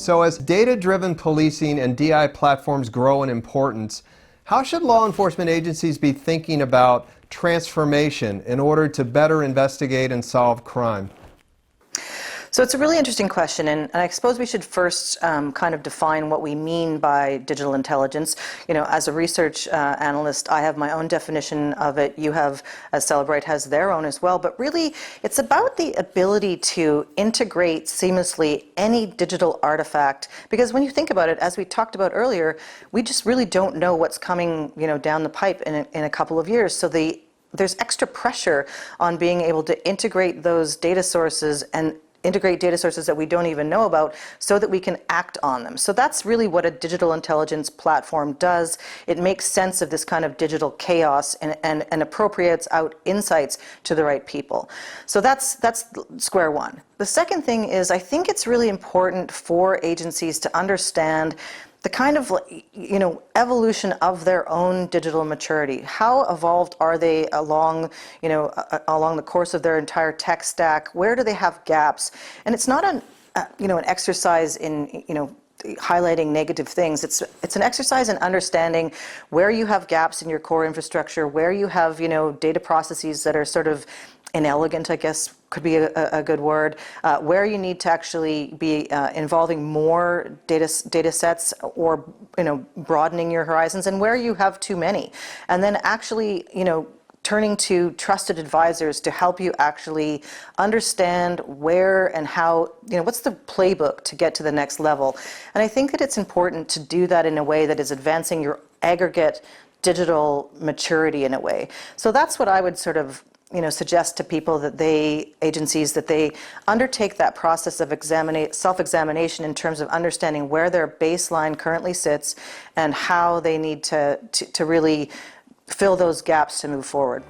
So as data-driven policing and DI platforms grow in importance, how should law enforcement agencies be thinking about transformation in order to better investigate and solve crime? So it's a really interesting question, and I suppose we should first kind of define what we mean by digital intelligence. You know, as a research analyst, I have my own definition of it. You have, as Celebrate has their own as well. But really, it's about the ability to integrate seamlessly any digital artifact. Because when you think about it, as we talked about earlier, we just really don't know what's coming, you know, down the pipe in a couple of years. So there's extra pressure on being able to integrate those data sources and integrate data sources that we don't even know about so that we can act on them. So that's really what a digital intelligence platform does. It makes sense of this kind of digital chaos and appropriates out insights to the right people. So that's square one. The second thing is, I think it's really important for agencies to understand the kind of, you know, evolution of their own digital maturity. How evolved are they along, you know, along the course of their entire tech stack? Where do they have gaps? And it's not an exercise in, you know, highlighting negative things. It's an exercise in understanding where you have gaps in your core infrastructure, where you have, you know, data processes that are sort of inelegant, I guess could be a good word, where you need to actually be involving more data sets, or, you know, broadening your horizons, and where you have too many. And then actually, you know, turning to trusted advisors to help you actually understand where and how, you know, what's the playbook to get to the next level. And I think that it's important to do that in a way that is advancing your aggregate digital maturity in a way. So that's what I would sort of, you know, suggest to people, that agencies undertake that process of self-examination in terms of understanding where their baseline currently sits and how they need to really fill those gaps to move forward.